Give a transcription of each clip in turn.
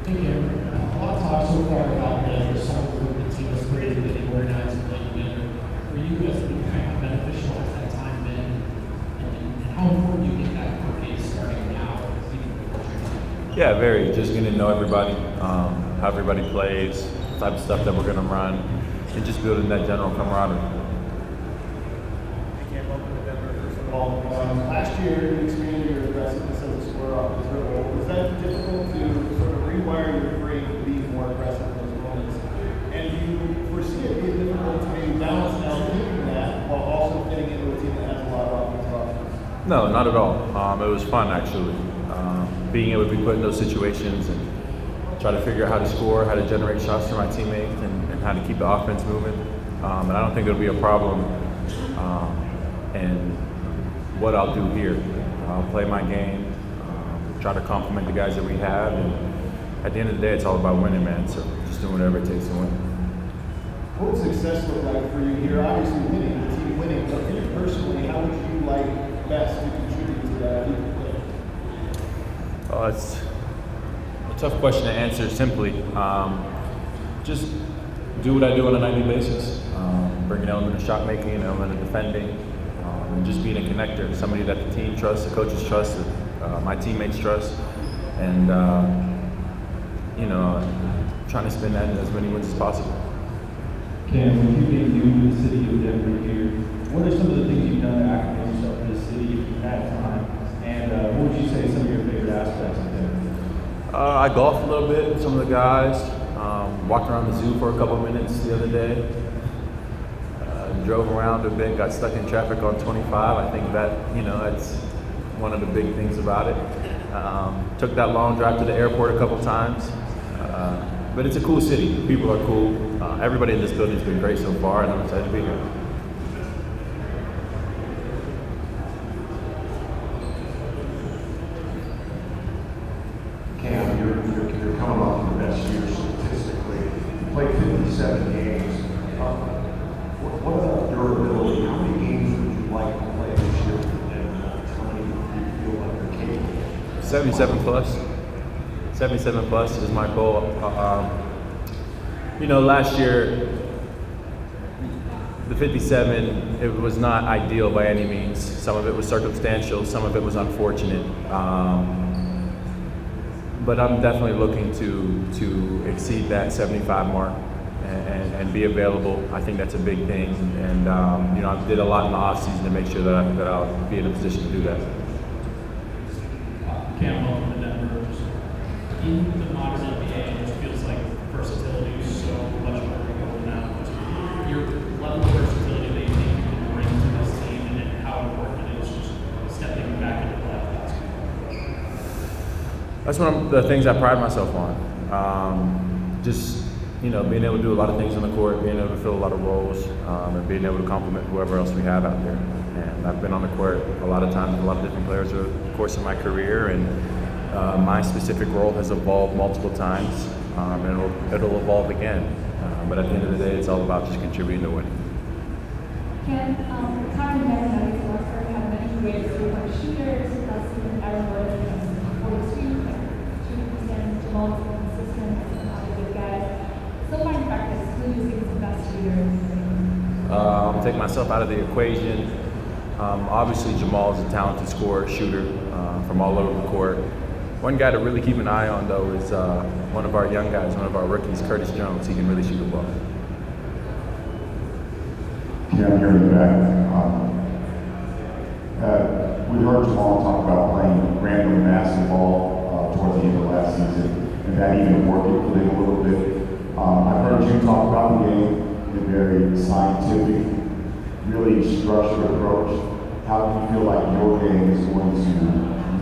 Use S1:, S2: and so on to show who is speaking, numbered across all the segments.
S1: Hey, Cameron. A lot of talk so far about the summer group the team was created, getting organized and playing together. For you guys, how beneficial has that time been? And how important do you think that group is starting now? Even before training?
S2: Yeah, very. Just getting to know everybody, how everybody plays, type of stuff that we're going to run, and just building that general camaraderie.
S3: I can't welcome to Denver, first of all. Last year, you expanded your aggressiveness as a scorer off the dribble. Was that difficult to sort of rewire your brain to be more aggressive in those moments? And do you foresee it being difficult to maybe balance now keeping that while also fitting into a team that has a lot of offensive options?
S2: No, not at all. It was fun, actually. Being able to be put in those situations and try to figure out how to score, how to generate shots for my teammates, and how to keep the offense moving. And I don't think it'll be a problem in what I'll do here. I'll play my game, try to complement the guys that we have, and at the end of the day, it's all about winning, man. So just doing whatever it takes to win.
S3: What would success look like for you here? Obviously winning, the team winning, but for you personally, how would you like best to contribute to that?
S2: It's a tough question to answer simply. Just do what I do on a nightly basis. Bring an element of shot making, an element of defending, and just being a connector, somebody that the team trusts, the coaches trust, my teammates trust, and trying to spin that in as many wins as possible.
S4: Cam, with you being new to the city of Denver here, what are some of the things you've done to acclimate yourself to the city if you've had time? And what would you say some of your favorite aspects of Denver?
S2: I golfed a little bit with some of the guys. Walked around the zoo for a couple of minutes the other day. Drove around a bit, got stuck in traffic on 25. I think that's one of the big things about it. Took that long drive to the airport a couple times. But it's a cool city. The people are cool. Everybody in this building has been great so far, and I'm excited to be here.
S5: Cam, you're coming off your best year statistically. You played 57 games. What about durability? How many games would you like to play this year for Denver? How many do you feel like you're capable?
S2: 77 plus. 77 plus is my goal. Last year, the 57, it was not ideal by any means. Some of it was circumstantial, some of it was unfortunate. But I'm definitely looking to exceed that 75 mark and be available. I think that's a big thing. And I did a lot in the offseason to make sure that I'll be in a position to do that.
S1: Cam, welcome to Denver. In the modern NBA, it just feels like versatility is so much more important now. Your level of versatility that you think you can bring to this team and how important it is just stepping back into playoff basketball.
S2: That's one of the things I pride myself on. Just being able to do a lot of things on the court, being able to fill a lot of roles, and being able to complement whoever else we have out there. And I've been on the court a lot of times with a lot of different players over the course of my career, and my specific role has evolved multiple times, and it'll evolve again. But at the end of the day, it's all about just contributing to winning.
S6: Ken, time in Denver Nuggets roster have many great three-point shooters, Dustin, Aaron Gordon, and 42, shooting percent, Jamal is consistent, and other good guys. So far in practice, who do you think is the best shooter in the city?
S2: I'll take myself out of the equation. Obviously, Jamal is a talented scorer, shooter from all over the court. One guy to really keep an eye on, though, is one of our young guys, one of our rookies, Curtis Jones. He can really shoot the ball.
S5: Cam, here in the back. We heard Jamal talk about playing random basketball towards the end of last season, and that even worked for them a little bit. I've heard you talk about the game in a very scientific, really structured approach. How do you feel like your game is going to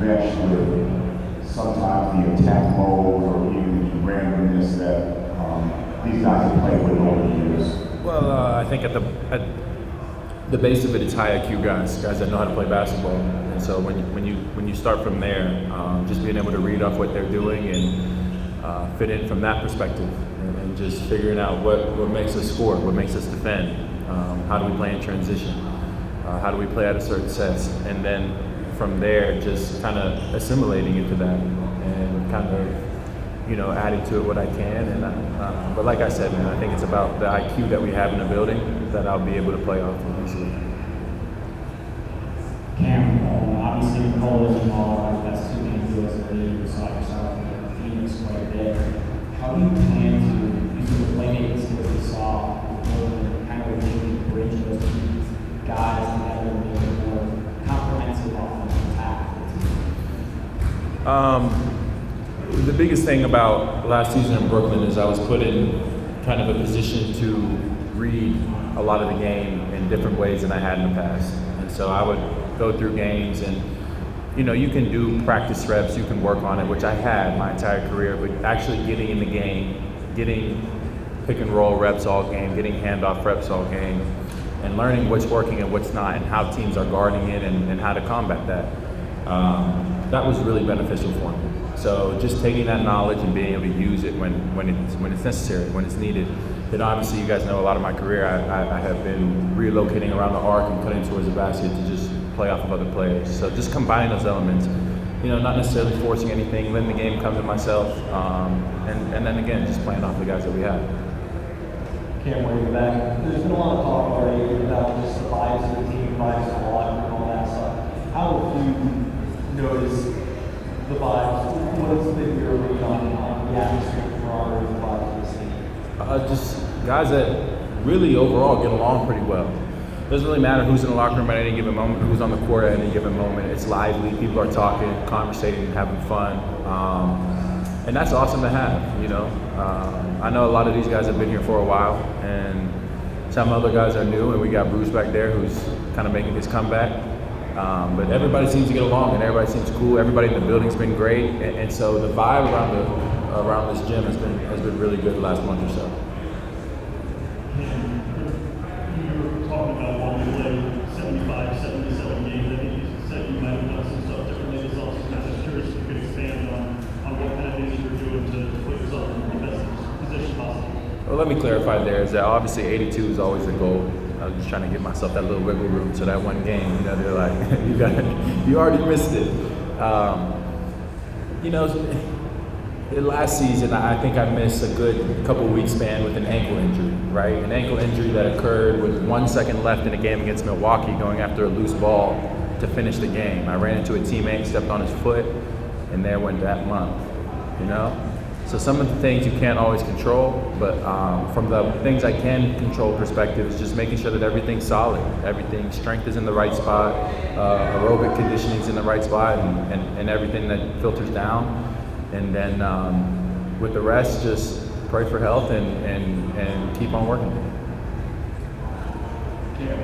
S5: mesh with sometimes the attack mode or even the randomness that these guys have played with over the years?
S2: Well, I think at the base of it, it's high IQ guys that know how to play basketball. And so when you start from there, just being able to read off what they're doing and fit in from that perspective, and just figuring out what makes us score, what makes us defend, how do we play in transition, how do we play out of certain sets, and then from there, just kind of assimilating into that and kind of adding to it what I can. And but like I said, man, I think it's about the IQ that we have in the building that I'll be able to play off of easily.
S7: Cam, obviously the goal is involved, that's two games you as a league, you saw yourself in Phoenix quite a bit. How do you plan to use the playmaking skills you saw and kind of really bridge those two guys together and make it more comprehensive offensive attack?
S2: The biggest thing about last season in Brooklyn is I was put in kind of a position to read a lot of the game in different ways than I had in the past. And so I would go through games and, you can do practice reps, you can work on it, which I had my entire career, but actually getting in the game, getting pick and roll reps all game, getting handoff reps all game, and learning what's working and what's not and how teams are guarding it and how to combat that. That was really beneficial for me. So just taking that knowledge and being able to use it when it's necessary, when it's needed. Then obviously you guys know a lot of my career, I have been relocating around the arc and cutting towards the basket to just play off of other players. So just combining those elements, not necessarily forcing anything, letting the game come to myself, and then again, just playing off the guys that we have.
S4: Cam, way in the back. There's been a lot of talk already about just the vibes of the team, vibes of the locker room, and all that stuff. How have you noticed the vibes? What's been your read on the atmosphere for the vibes of the city?
S2: Just guys that really overall get along pretty well. It doesn't really matter who's in the locker room at any given moment, who's on the court at any given moment. It's lively. People are talking, conversating, having fun. And that's awesome to have, I know a lot of these guys have been here for a while, and some other guys are new, and we got Bruce back there who's kind of making his comeback. But everybody seems to get along, and everybody seems cool. Everybody in the building's been great, and so the vibe around this gym has been really good the last month or so.
S8: You were talking about while you played 75, 77 games. I think you said you might have done some stuff differently this offseason. I'm just curious if you could expand on what kind of things you were doing to put yourself in the best position possible.
S2: Well, let me clarify there is that obviously 82 is always the goal. I was just trying to give myself that little wiggle room so that one game, they're like, you already missed it. Last season, I think I missed a good couple weeks span with an ankle injury, right? An ankle injury that occurred with 1 second left in the game against Milwaukee, going after a loose ball to finish the game. I ran into a teammate, stepped on his foot, and there went that month, So some of the things you can't always control, but from the things I can control perspective is just making sure that everything's solid. Everything, strength is in the right spot, aerobic conditioning is in the right spot, and everything that filters down. And then with the rest, just pray for health and keep on working.
S8: Yeah.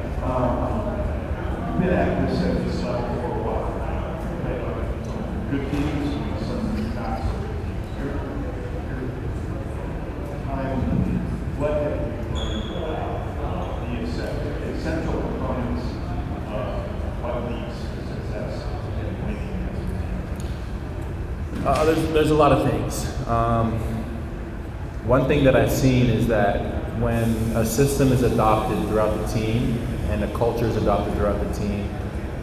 S8: You've been at this at this level for a while now. You've played on some good teams and some not so good teams. Your time, what have you learned about the essential components of what leads to success in winning?
S2: There's a lot of things. One thing that I've seen is that when a system is adopted throughout the team and a culture is adopted throughout the team,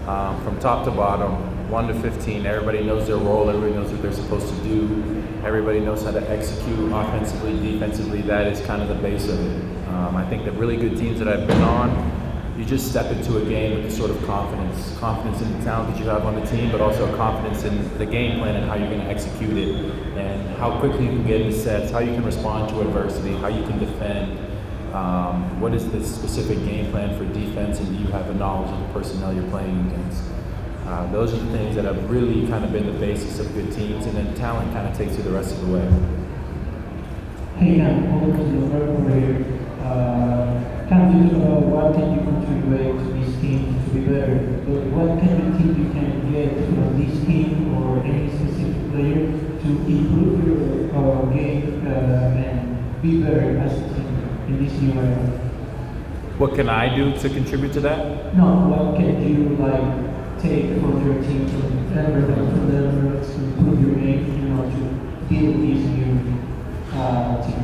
S2: from top to bottom, 1 to 15, everybody knows their role, everybody knows what they're supposed to do, everybody knows how to execute offensively, defensively. That is kind of the base of it. I think the really good teams that I've been on, you just step into a game with this sort of confidence in the talent that you have on the team, but also confidence in the game plan and how you're going to execute it, and how quickly you can get into sets, how you can respond to adversity, how you can defend, what is the specific game plan for defense, and do you have the knowledge of the personnel you're playing against. Those are the things that have really kind of been the basis of good teams, and then talent kind of takes you the rest of the way.
S9: Hey, welcome to the program. Can you what can you contribute to this team to be better? But what kind of team you can get from this team or any specific player to improve your game and be better as a team in this new era?
S2: What can I do to contribute to that?
S9: No, what can you take from your team from Denver to improve your game, to build this new team?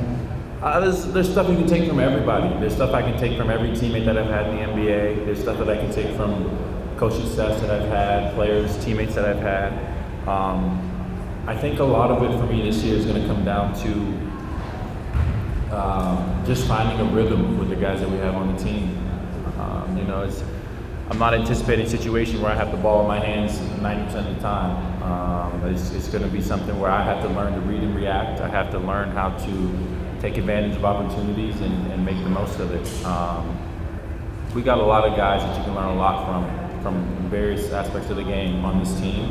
S2: There's stuff you can take from everybody. There's stuff I can take from every teammate that I've had in the NBA. There's stuff that I can take from coaching staffs that I've had, players, teammates that I've had. I think a lot of it for me this year is going to come down to just finding a rhythm with the guys that we have on the team. You know, I'm not anticipating a situation where I have the ball in my hands 90% of the time. It's going to be something where I have to learn to read and react. I have to learn how to take advantage of opportunities and make the most of it. We got a lot of guys that you can learn a lot from various aspects of the game on this team,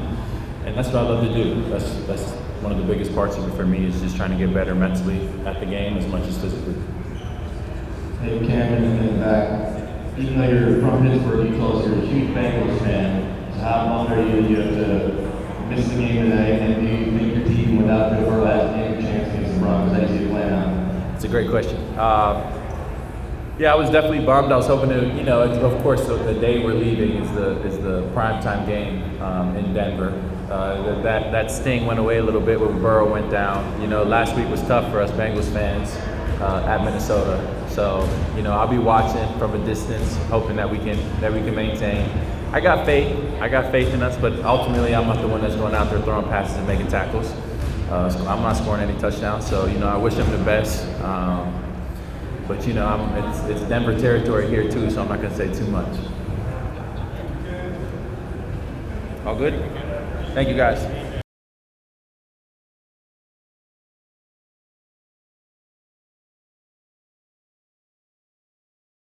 S2: and that's what I love to do. That's one of the biggest parts of it for me, is just trying to get better mentally at the game as much as physically.
S4: Hey, Cameron, in the back. Even though you're from Pittsburgh, you told us you're a huge Bengals fan. So how bummed are you have to miss the game today? And do you think your team, without Joe Burrow, has any chance against the Broncos? How do you see it playing out?
S2: It's a great question. Yeah, I was definitely bummed. I was hoping to, you know, of course, the day we're leaving is the primetime game in Denver. That sting went away a little bit when Burrow went down. You know, last week was tough for us Bengals fans at Minnesota. So, you know, I'll be watching from a distance, hoping that we can maintain. I got faith in us, but ultimately I'm not the one that's going out there throwing passes and making tackles. I'm not scoring any touchdowns, so, you know, I wish them the best. But, you know, it's Denver territory here too, so I'm not going to say too much. All good? Thank you, guys.